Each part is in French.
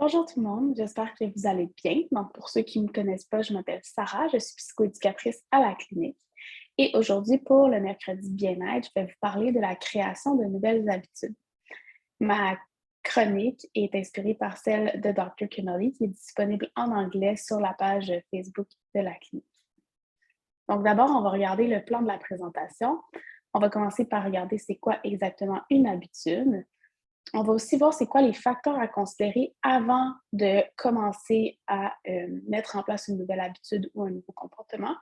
Bonjour tout le monde, j'espère que vous allez bien. Donc, pour ceux qui ne me connaissent pas, je m'appelle Sarah, je suis psychoéducatrice à la clinique. Et aujourd'hui, pour le mercredi bien-être, je vais vous parler de la création de nouvelles habitudes. Ma chronique est inspirée par celle de Dr. Kennelly, qui est disponible en anglais sur la page Facebook de la clinique. Donc, d'abord, on va regarder le plan de la présentation. On va commencer par regarder c'est quoi exactement une habitude. On va aussi voir c'est quoi les facteurs à considérer avant de commencer à mettre en place une nouvelle habitude ou un nouveau comportement.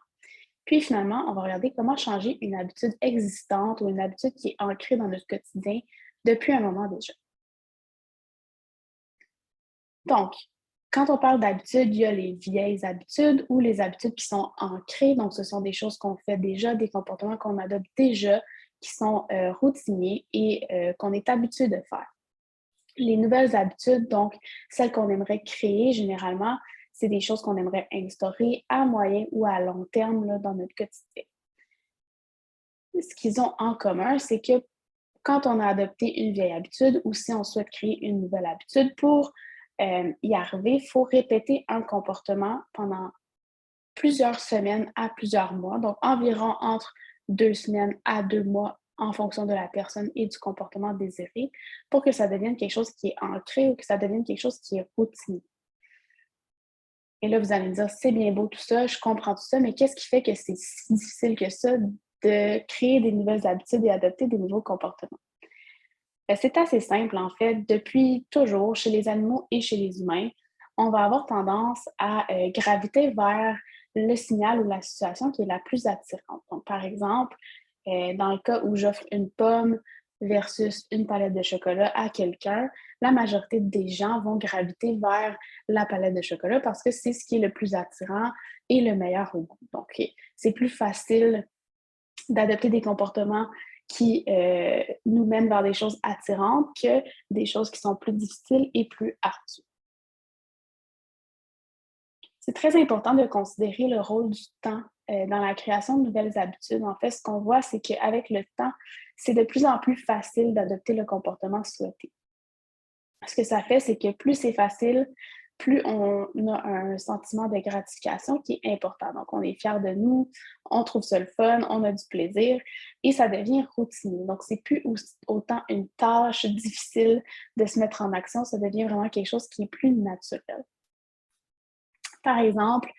Puis finalement, on va regarder comment changer une habitude existante ou une habitude qui est ancrée dans notre quotidien depuis un moment déjà. Donc, quand on parle d'habitudes, il y a les vieilles habitudes ou les habitudes qui sont ancrées. Donc, ce sont des choses qu'on fait déjà, des comportements qu'on adopte déjà, qui sont routiniers et qu'on est habitué de faire. Les nouvelles habitudes, donc celles qu'on aimerait créer généralement, c'est des choses qu'on aimerait instaurer à moyen ou à long terme là, dans notre quotidien. Ce qu'ils ont en commun, c'est que quand on a adopté une vieille habitude ou si on souhaite créer une nouvelle habitude, pour y arriver, il faut répéter un comportement pendant plusieurs semaines à plusieurs mois, donc environ entre 2 semaines à 2 mois en fonction de la personne et du comportement désiré, pour que ça devienne quelque chose qui est ancré ou que ça devienne quelque chose qui est routinier. Et là, vous allez me dire, c'est bien beau tout ça, je comprends tout ça, mais qu'est-ce qui fait que c'est si difficile que ça de créer des nouvelles habitudes et adopter des nouveaux comportements? C'est assez simple, en fait. Depuis toujours, chez les animaux et chez les humains, on va avoir tendance à graviter vers le signal ou la situation qui est la plus attirante. Donc, par exemple, dans le cas où j'offre une pomme versus une palette de chocolat à quelqu'un, la majorité des gens vont graviter vers la palette de chocolat parce que c'est ce qui est le plus attirant et le meilleur au goût. Donc, c'est plus facile d'adopter des comportements qui nous mènent vers des choses attirantes que des choses qui sont plus difficiles et plus ardues. C'est très important de considérer le rôle du temps dans la création de nouvelles habitudes. En fait, ce qu'on voit, c'est qu'avec le temps, c'est de plus en plus facile d'adopter le comportement souhaité. Ce que ça fait, c'est que plus c'est facile, plus on a un sentiment de gratification qui est important. Donc, on est fier de nous, on trouve ça le fun, on a du plaisir et ça devient routinier. Donc, c'est plus autant une tâche difficile de se mettre en action, ça devient vraiment quelque chose qui est plus naturel. Par exemple,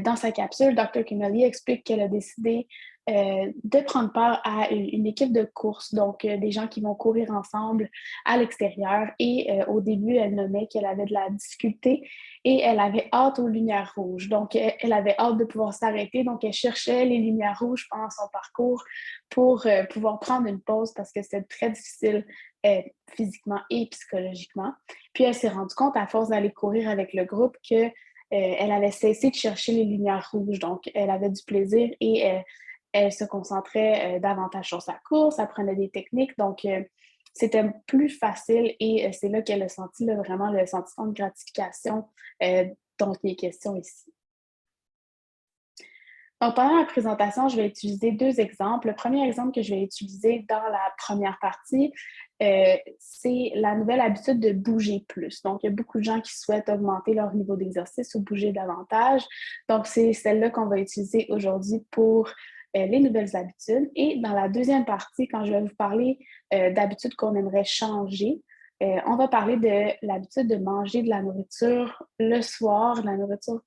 dans sa capsule, Dr. Kimberly explique qu'elle a décidé de prendre part à une équipe de course, donc des gens qui vont courir ensemble à l'extérieur. Et au début, elle nommait qu'elle avait de la difficulté et elle avait hâte aux lumières rouges. Donc, elle avait hâte de pouvoir s'arrêter. Donc, elle cherchait les lumières rouges pendant son parcours pour pouvoir prendre une pause parce que c'était très difficile physiquement et psychologiquement. Puis, elle s'est rendue compte, à force d'aller courir avec le groupe, que elle avait cessé de chercher les lumières rouges, donc elle avait du plaisir et elle se concentrait davantage sur sa course, elle prenait des techniques, donc c'était plus facile et c'est là qu'elle a senti là, vraiment le sentiment de gratification dont il est question ici. Donc, pendant la présentation, je vais utiliser 2 exemples. Le premier exemple que je vais utiliser dans la première partie, c'est la nouvelle habitude de bouger plus. Donc, il y a beaucoup de gens qui souhaitent augmenter leur niveau d'exercice ou bouger davantage. Donc, c'est celle-là qu'on va utiliser aujourd'hui pour les nouvelles habitudes. Et dans la deuxième partie, quand je vais vous parler d'habitudes qu'on aimerait changer, on va parler de l'habitude de manger de la nourriture le soir, de la nourriture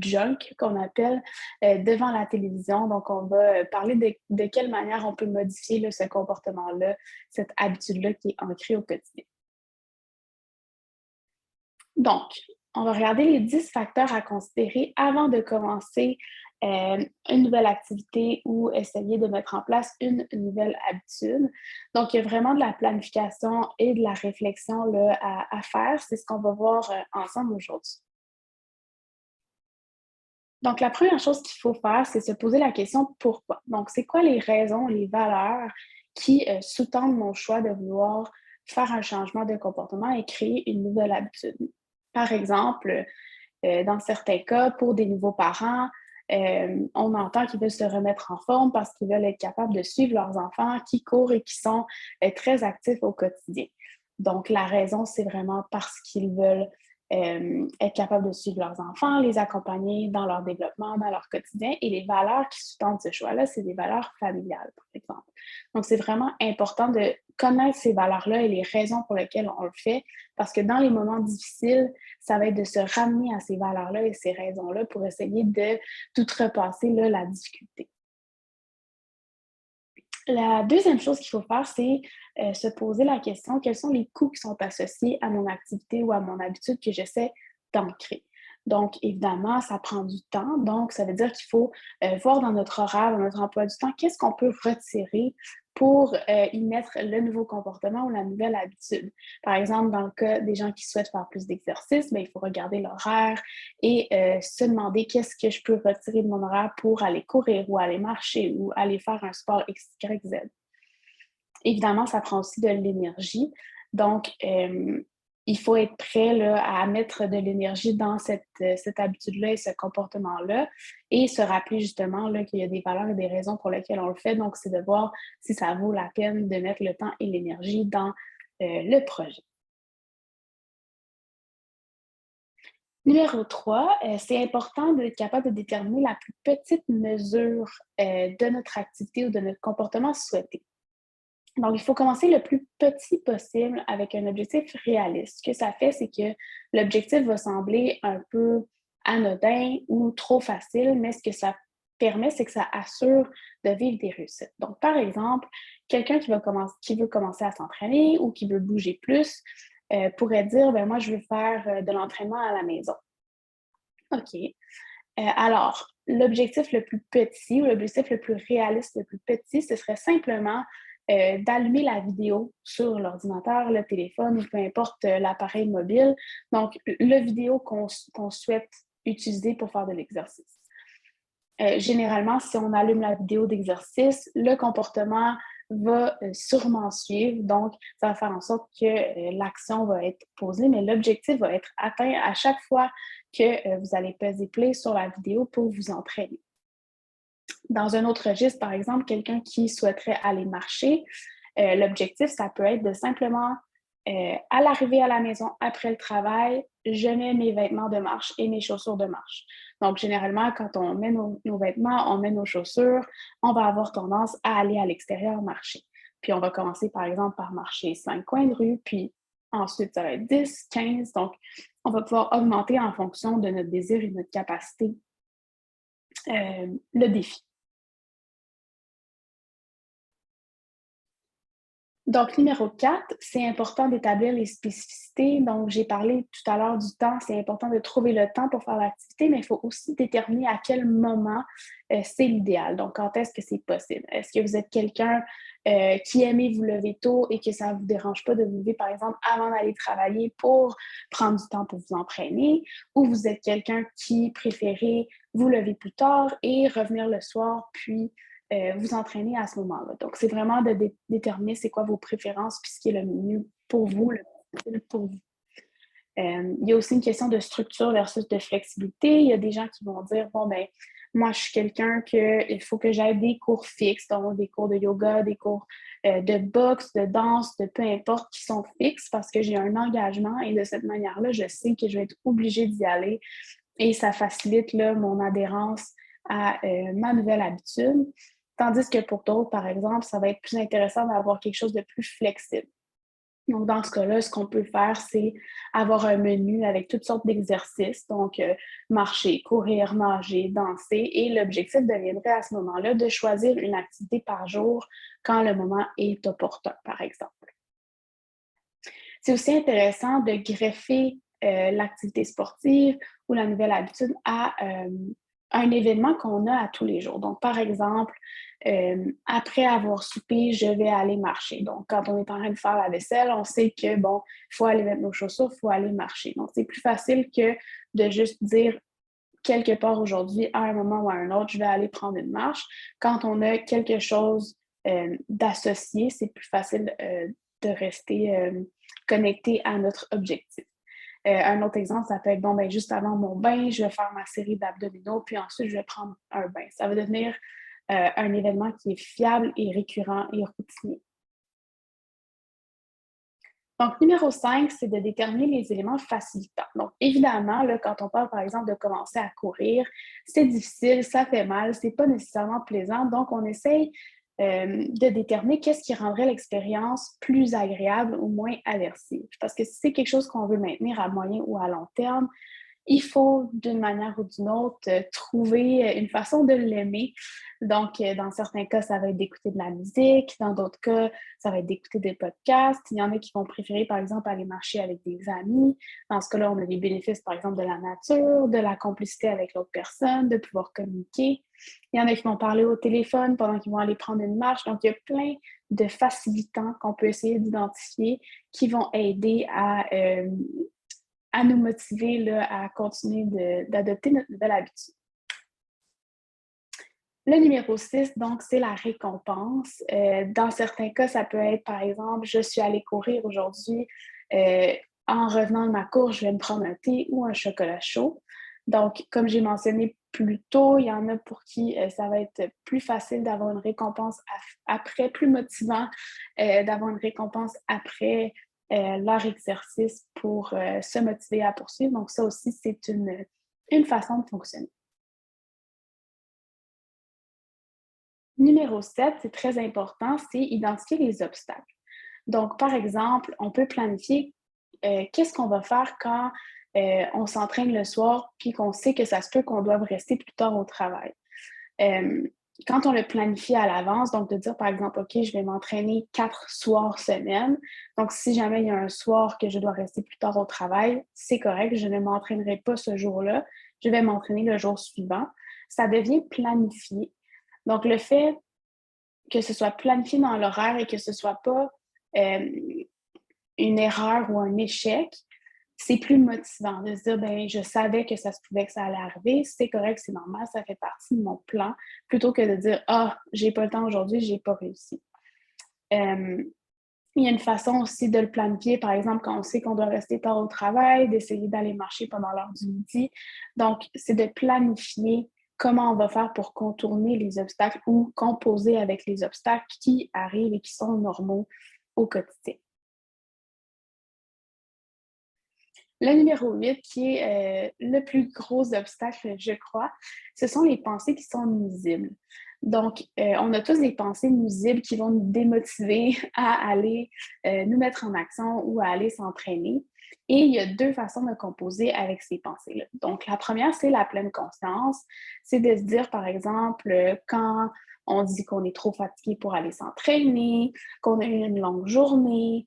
junk qu'on appelle devant la télévision. Donc, on va parler de quelle manière on peut modifier là, ce comportement-là, cette habitude-là qui est ancrée au quotidien. Donc, on va regarder les 10 facteurs à considérer avant de commencer une nouvelle activité ou essayer de mettre en place une nouvelle habitude. Donc, il y a vraiment de la planification et de la réflexion là, à faire. C'est ce qu'on va voir ensemble aujourd'hui. Donc, la première chose qu'il faut faire, c'est se poser la question pourquoi. Donc, c'est quoi les raisons, les valeurs qui sous-tendent mon choix de vouloir faire un changement de comportement et créer une nouvelle habitude? Par exemple, dans certains cas, pour des nouveaux parents, on entend qu'ils veulent se remettre en forme parce qu'ils veulent être capables de suivre leurs enfants qui courent et qui sont très actifs au quotidien. Donc, la raison, c'est vraiment parce qu'ils veulent être capable de suivre leurs enfants, les accompagner dans leur développement, dans leur quotidien. Et les valeurs qui sous-tendent ce choix-là, c'est des valeurs familiales, par exemple. Donc, c'est vraiment important de connaître ces valeurs-là et les raisons pour lesquelles on le fait, parce que dans les moments difficiles, ça va être de se ramener à ces valeurs-là et ces raisons-là pour essayer de tout repasser là, la difficulté. La deuxième chose qu'il faut faire, c'est se poser la question, quels sont les coûts qui sont associés à mon activité ou à mon habitude que j'essaie d'ancrer. Donc, évidemment, ça prend du temps. Donc, ça veut dire qu'il faut voir dans notre horaire, dans notre emploi du temps, qu'est-ce qu'on peut retirer pour y mettre le nouveau comportement ou la nouvelle habitude. Par exemple, dans le cas des gens qui souhaitent faire plus d'exercice, bien, il faut regarder l'horaire et se demander qu'est-ce que je peux retirer de mon horaire pour aller courir ou aller marcher ou aller faire un sport X, Y, Z. Évidemment, ça prend aussi de l'énergie. Donc, il faut être prêt là, à mettre de l'énergie dans cette habitude-là et ce comportement-là et se rappeler justement là, qu'il y a des valeurs et des raisons pour lesquelles on le fait. Donc, c'est de voir si ça vaut la peine de mettre le temps et l'énergie dans le projet. Numéro 3, c'est important d'être capable de déterminer la plus petite mesure de notre activité ou de notre comportement souhaité. Donc, il faut commencer le plus petit possible avec un objectif réaliste. Ce que ça fait, c'est que l'objectif va sembler un peu anodin ou trop facile, mais ce que ça permet, c'est que ça assure de vivre des réussites. Donc, par exemple, quelqu'un qui veut commencer à s'entraîner ou qui veut bouger plus pourrait dire, ben moi, je veux faire de l'entraînement à la maison. OK. Alors, l'objectif le plus petit ou l'objectif le plus réaliste, le plus petit, ce serait simplement d'allumer la vidéo sur l'ordinateur, le téléphone ou peu importe l'appareil mobile. Donc, le vidéo qu'on souhaite utiliser pour faire de l'exercice. Généralement, si on allume la vidéo d'exercice, le comportement va sûrement suivre. Donc, ça va faire en sorte que l'action va être posée, mais l'objectif va être atteint à chaque fois que vous allez peser play sur la vidéo pour vous entraîner. Dans un autre registre, par exemple, quelqu'un qui souhaiterait aller marcher, l'objectif, ça peut être de simplement, à l'arrivée à la maison après le travail, je mets mes vêtements de marche et mes chaussures de marche. Donc, généralement, quand on met nos vêtements, on met nos chaussures, on va avoir tendance à aller à l'extérieur marcher. Puis, on va commencer, par exemple, par marcher 5 coins de rue, puis ensuite, ça va être 10, 15. Donc, on va pouvoir augmenter en fonction de notre désir et de notre capacité le défi. Donc, numéro 4, c'est important d'établir les spécificités. Donc, j'ai parlé tout à l'heure du temps. C'est important de trouver le temps pour faire l'activité, mais il faut aussi déterminer à quel moment c'est l'idéal. Donc, quand est-ce que c'est possible? Est-ce que vous êtes quelqu'un qui aimez vous lever tôt et que ça ne vous dérange pas de vous lever, par exemple, avant d'aller travailler pour prendre du temps pour vous entraîner? Ou vous êtes quelqu'un qui préférez vous lever plus tard et revenir le soir, puis vous entraîner à ce moment-là. Donc, c'est vraiment de déterminer c'est quoi vos préférences puis ce qui est le mieux pour vous, le plus facile pour vous. Il y a aussi une question de structure versus de flexibilité. Il y a des gens qui vont dire, bon, ben moi, je suis quelqu'un il faut que j'aille des cours fixes, donc des cours de yoga, des cours de boxe, de danse, de peu importe, qui sont fixes parce que j'ai un engagement et de cette manière-là, je sais que je vais être obligée d'y aller et ça facilite là, mon adhérence à ma nouvelle habitude. Tandis que pour d'autres, par exemple, ça va être plus intéressant d'avoir quelque chose de plus flexible. Donc, dans ce cas-là, ce qu'on peut faire, c'est avoir un menu avec toutes sortes d'exercices. Donc, marcher, courir, nager, danser. Et l'objectif deviendrait à ce moment-là de choisir une activité par jour quand le moment est opportun, par exemple. C'est aussi intéressant de greffer l'activité sportive ou la nouvelle habitude à un événement qu'on a à tous les jours. Donc, par exemple, après avoir soupé, je vais aller marcher. Donc, quand on est en train de faire la vaisselle, on sait que, bon, il faut aller mettre nos chaussures, il faut aller marcher. Donc, c'est plus facile que de juste dire quelque part aujourd'hui, à un moment ou à un autre, je vais aller prendre une marche. Quand on a quelque chose d'associé, c'est plus facile de rester connecté à notre objectif. Un autre exemple, ça peut être, bon, ben, juste avant mon bain, je vais faire ma série d'abdominaux, puis ensuite, je vais prendre un bain. Ça va devenir un événement qui est fiable et récurrent et routinier. Donc, numéro 5, c'est de déterminer les éléments facilitants. Donc, évidemment, là, quand on parle, par exemple, de commencer à courir, c'est difficile, ça fait mal, c'est pas nécessairement plaisant. Donc, on essaye de déterminer qu'est-ce qui rendrait l'expérience plus agréable ou moins aversive. Parce que si c'est quelque chose qu'on veut maintenir à moyen ou à long terme, il faut, d'une manière ou d'une autre, trouver une façon de l'aimer. Donc, dans certains cas, ça va être d'écouter de la musique. Dans d'autres cas, ça va être d'écouter des podcasts. Il y en a qui vont préférer, par exemple, aller marcher avec des amis. Dans ce cas-là, on a les bénéfices, par exemple, de la nature, de la complicité avec l'autre personne, de pouvoir communiquer. Il y en a qui vont parler au téléphone pendant qu'ils vont aller prendre une marche. Donc, il y a plein de facilitants qu'on peut essayer d'identifier qui vont aider à nous motiver là, à continuer d'adopter notre nouvelle habitude. Le numéro 6, donc, c'est la récompense. Dans certains cas, ça peut être, par exemple, je suis allée courir aujourd'hui. euh, En revenant de ma course, je vais me prendre un thé ou un chocolat chaud. Donc, comme j'ai mentionné plus tôt, il y en a pour qui ça va être plus facile d'avoir une récompense après, plus motivant d'avoir une récompense après leur exercice pour se motiver à poursuivre. Donc, ça aussi, c'est une façon de fonctionner. Numéro 7, c'est très important, c'est identifier les obstacles. Donc, par exemple, on peut planifier qu'est-ce qu'on va faire quand on s'entraîne le soir puis qu'on sait que ça se peut qu'on doive rester plus tard au travail. Euh, Quand on le planifie à l'avance, donc de dire par exemple, OK, je vais m'entraîner 4 soirs semaine. Donc, si jamais il y a un soir que je dois rester plus tard au travail, c'est correct, je ne m'entraînerai pas ce jour-là, je vais m'entraîner le jour suivant. Ça devient planifié. Donc, le fait que ce soit planifié dans l'horaire et que ce ne soit pas euh, une erreur ou un échec, c'est plus motivant de se dire, ben, je savais que ça se pouvait que ça allait arriver, c'est correct, c'est normal, ça fait partie de mon plan, plutôt que de dire, ah, j'ai pas le temps aujourd'hui, j'ai pas réussi. Euh, il y a une façon aussi de le planifier, par exemple, quand on sait qu'on doit rester tard au travail, d'essayer d'aller marcher pendant l'heure du midi. Donc, c'est de planifier comment on va faire pour contourner les obstacles ou composer avec les obstacles qui arrivent et qui sont normaux au quotidien. Le numéro 8, qui est le plus gros obstacle, je crois, ce sont les pensées qui sont nuisibles. Donc, on a tous des pensées nuisibles qui vont nous démotiver à aller nous mettre en action ou à aller s'entraîner. Et il y a 2 façons de composer avec ces pensées-là. Donc, la première, c'est la pleine conscience. C'est de se dire, par exemple, quand on dit qu'on est trop fatigué pour aller s'entraîner, qu'on a eu une longue journée,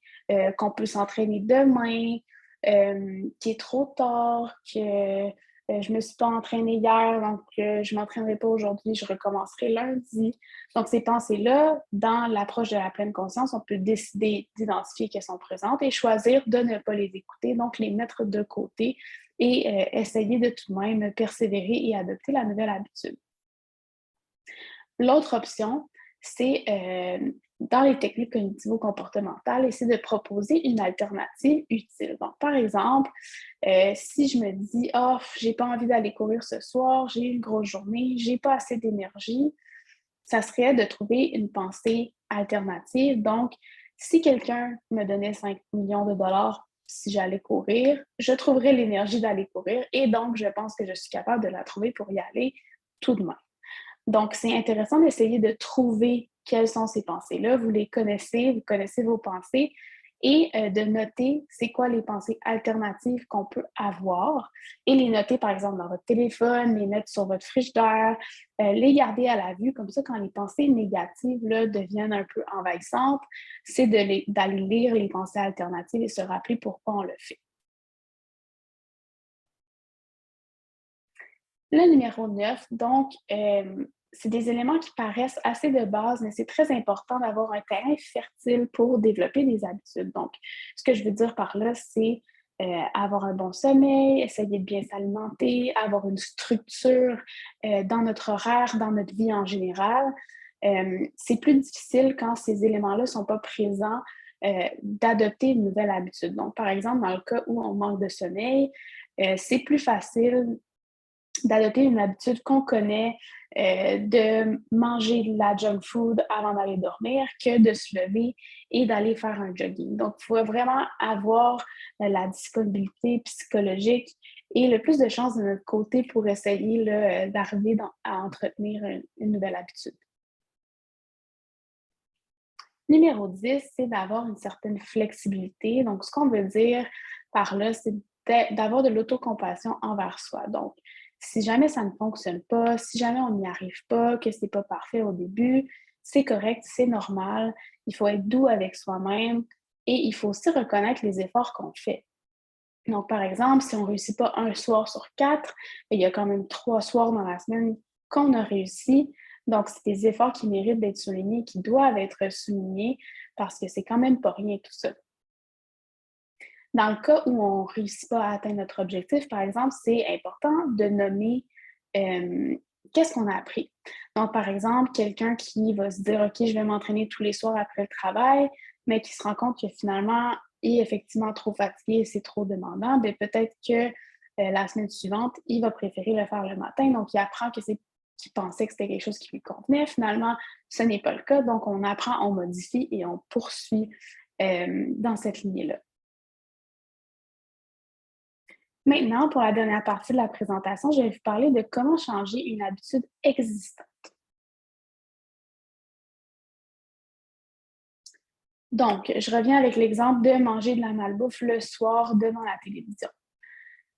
qu'on peut s'entraîner demain, qu'il est trop tard, que je ne me suis pas entraînée hier, donc je ne m'entraînerai pas aujourd'hui, je recommencerai lundi. Donc, ces pensées-là, dans l'approche de la pleine conscience, on peut décider d'identifier qu'elles sont présentes et choisir de ne pas les écouter, donc les mettre de côté et essayer de tout de même persévérer et adopter la nouvelle habitude. L'autre option, c'est dans les techniques cognitivo-comportementales, essayer de proposer une alternative utile. Donc, par exemple, si je me dis, oh, j'ai pas envie d'aller courir ce soir, j'ai eu une grosse journée, j'ai pas assez d'énergie, ça serait de trouver une pensée alternative. Donc, si quelqu'un me donnait 5 millions de dollars si j'allais courir, je trouverais l'énergie d'aller courir et donc je pense que je suis capable de la trouver pour y aller tout de même. Donc, c'est intéressant d'essayer de trouver quelles sont ces pensées-là. Vous connaissez vos pensées et de noter c'est quoi les pensées alternatives qu'on peut avoir et les noter, par exemple, dans votre téléphone, les mettre sur votre frigidaire, les garder à la vue. Comme ça, quand les pensées négatives là, deviennent un peu envahissantes, c'est d'aller lire les pensées alternatives et se rappeler pourquoi on le fait. Le numéro 9, donc, c'est des éléments qui paraissent assez de base, mais c'est très important d'avoir un terrain fertile pour développer des habitudes. Donc, ce que je veux dire par là, c'est avoir un bon sommeil, essayer de bien s'alimenter, avoir une structure dans notre horaire, dans notre vie en général. C'est plus difficile quand ces éléments-là ne sont pas présents d'adopter une nouvelle habitude. Donc, par exemple, dans le cas où on manque de sommeil, c'est plus facile d'adopter une habitude qu'on connaît, de manger de la junk food avant d'aller dormir, que de se lever et d'aller faire un jogging. Donc, il faut vraiment avoir la disponibilité psychologique et le plus de chances de notre côté pour essayer là, d'arriver à entretenir une nouvelle habitude. Numéro 10, c'est d'avoir une certaine flexibilité. Donc, ce qu'on veut dire par là, c'est d'avoir de l'autocompassion envers soi. Donc, si jamais ça ne fonctionne pas, si jamais on n'y arrive pas, que c'est pas parfait au début, c'est correct, c'est normal. Il faut être doux avec soi-même et il faut aussi reconnaître les efforts qu'on fait. Donc, par exemple, si on ne réussit pas un soir sur 4, il y a quand même 3 soirs dans la semaine qu'on a réussi. Donc, c'est des efforts qui méritent d'être soulignés, qui doivent être soulignés parce que c'est quand même pas rien tout ça. Dans le cas où on ne réussit pas à atteindre notre objectif, par exemple, c'est important de nommer qu'est-ce qu'on a appris. Donc, par exemple, quelqu'un qui va se dire, OK, je vais m'entraîner tous les soirs après le travail, mais qui se rend compte que finalement, il est effectivement trop fatigué, c'est trop demandant, bien, peut-être que la semaine suivante, il va préférer le faire le matin. Donc, il apprend que c'est qu'il pensait que c'était quelque chose qui lui convenait. Finalement, ce n'est pas le cas. Donc, on apprend, on modifie et on poursuit dans cette lignée-là. Maintenant, pour la dernière partie de la présentation, je vais vous parler de comment changer une habitude existante. Donc, je reviens avec l'exemple de manger de la malbouffe le soir devant la télévision.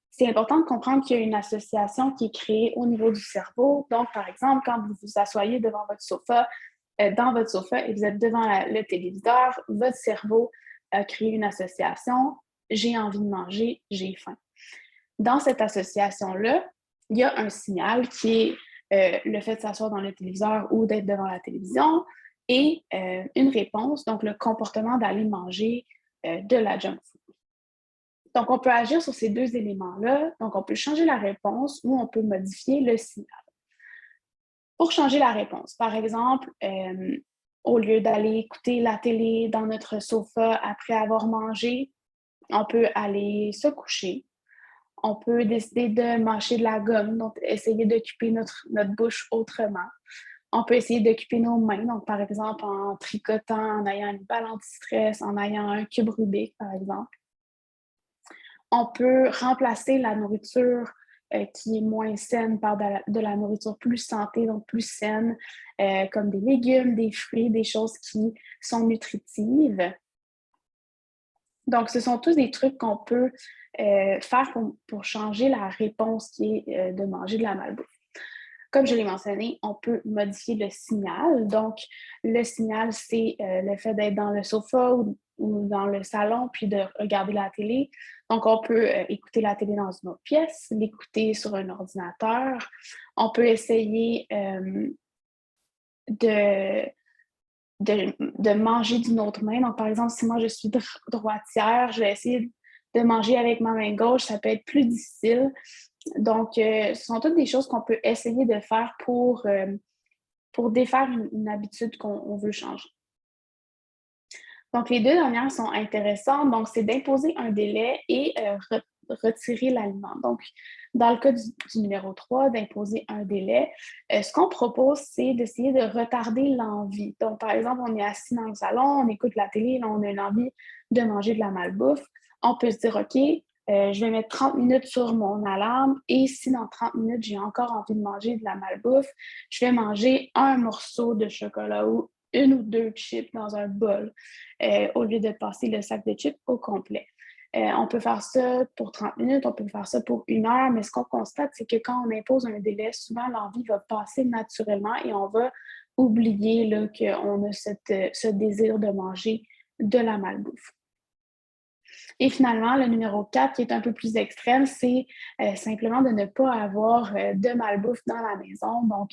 C'est important de comprendre qu'il y a une association qui est créée au niveau du cerveau. Donc, par exemple, quand vous vous asseyez devant votre sofa, dans votre sofa et vous êtes devant le téléviseur, votre cerveau a créé une association. J'ai envie de manger, j'ai faim. Dans cette association-là, il y a un signal qui est le fait de s'asseoir dans le téléviseur ou d'être devant la télévision et une réponse, donc le comportement d'aller manger de la junk food. Donc, on peut agir sur ces deux éléments-là. Donc, on peut changer la réponse ou on peut modifier le signal. Pour changer la réponse, par exemple, au lieu d'aller écouter la télé dans notre sofa après avoir mangé, on peut aller se coucher. On peut décider de mâcher de la gomme, donc essayer d'occuper notre bouche autrement. On peut essayer d'occuper nos mains, donc par exemple en tricotant, en ayant une balle anti-stress, en ayant un cube Rubik, par exemple. On peut remplacer la nourriture qui est moins saine par de la nourriture plus santé, donc plus saine, comme des légumes, des fruits, des choses qui sont nutritives. Donc, ce sont tous des trucs qu'on peut faire pour changer la réponse qui est de manger de la malbouffe. Comme je l'ai mentionné, on peut modifier le signal. Donc, le signal, c'est le fait d'être dans le sofa ou dans le salon, puis de regarder la télé. Donc, on peut écouter la télé dans une autre pièce, l'écouter sur un ordinateur. On peut essayer de de manger d'une autre main. Donc, par exemple, si moi je suis droitière, je vais essayer de manger avec ma main gauche, ça peut être plus difficile. Donc, ce sont toutes des choses qu'on peut essayer de faire pour défaire une habitude qu'on veut changer. Donc, les deux dernières sont intéressantes. Donc, c'est d'imposer un délai et retirer l'aliment. Donc, dans le cas du numéro 3, d'imposer un délai, ce qu'on propose, c'est d'essayer de retarder l'envie. Donc, par exemple, on est assis dans le salon, on écoute la télé, là, on a une envie de manger de la malbouffe. On peut se dire, OK, je vais mettre 30 minutes sur mon alarme et si dans 30 minutes, j'ai encore envie de manger de la malbouffe, je vais manger un morceau de chocolat ou une ou deux chips dans un bol au lieu de passer le sac de chips au complet. On peut faire ça pour 30 minutes, on peut faire ça pour 1 heure, mais ce qu'on constate, c'est que quand on impose un délai, souvent l'envie va passer naturellement et on va oublier là, qu'on a ce désir de manger de la malbouffe. Et finalement, le numéro 4, qui est un peu plus extrême, c'est simplement de ne pas avoir de malbouffe dans la maison. Donc,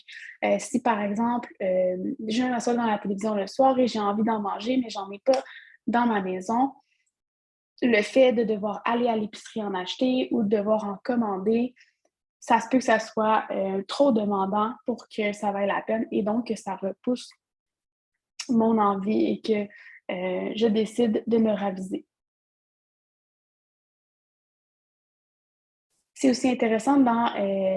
si par exemple, je m'assois dans la télévision le soir et j'ai envie d'en manger, mais j'en ai pas dans ma maison, le fait de devoir aller à l'épicerie en acheter ou de devoir en commander, ça se peut que ça soit trop demandant pour que ça vaille la peine et donc que ça repousse mon envie et que je décide de me raviser. C'est aussi intéressant dans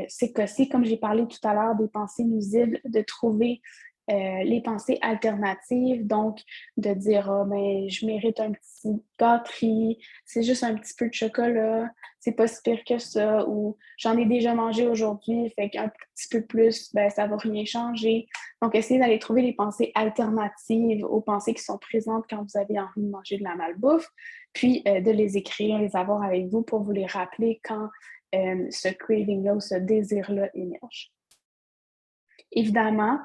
ces cas-ci, comme j'ai parlé tout à l'heure des pensées nuisibles, de trouver les pensées alternatives, donc de dire ah, ben, je mérite un petit gâterie, c'est juste un petit peu de chocolat, c'est pas si pire que ça, ou j'en ai déjà mangé aujourd'hui, fait qu'un petit peu plus, ben, ça va rien changer. Donc, essayez d'aller trouver les pensées alternatives aux pensées qui sont présentes quand vous avez envie de manger de la malbouffe, puis de les écrire, les avoir avec vous pour vous les rappeler quand ce craving-là ou ce désir-là émerge. Évidemment,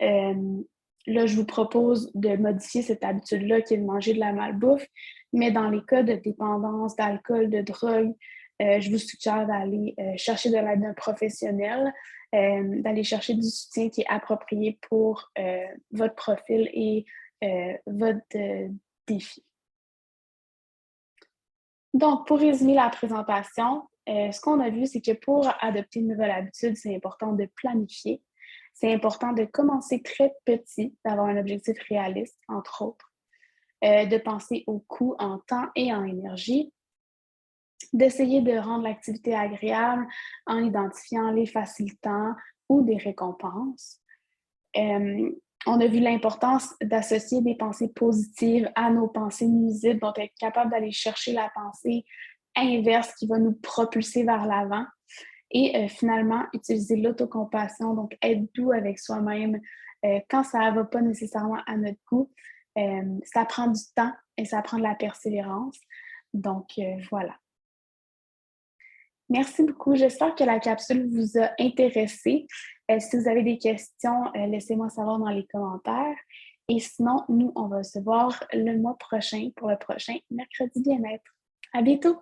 là, je vous propose de modifier cette habitude-là qui est de manger de la malbouffe, mais dans les cas de dépendance, d'alcool, de drogue, je vous suggère d'aller chercher de l'aide d'un professionnel, d'aller chercher du soutien qui est approprié pour votre profil et votre défi. Donc, pour résumer la présentation, ce qu'on a vu, c'est que pour adopter une nouvelle habitude, c'est important de planifier. C'est important de commencer très petit, d'avoir un objectif réaliste, entre autres, de penser au coût en temps et en énergie, d'essayer de rendre l'activité agréable en identifiant les facilitants ou des récompenses. On a vu l'importance d'associer des pensées positives à nos pensées nuisibles, donc être capable d'aller chercher la pensée inverse qui va nous propulser vers l'avant. Et finalement, utiliser l'autocompassion, donc être doux avec soi-même quand ça ne va pas nécessairement à notre goût. Ça prend du temps et ça prend de la persévérance. Donc voilà. Merci beaucoup. J'espère que la capsule vous a intéressé. Si vous avez des questions, laissez-moi savoir dans les commentaires. Et sinon, nous, on va se voir le mois prochain pour le prochain Mercredi Bien-être. À bientôt!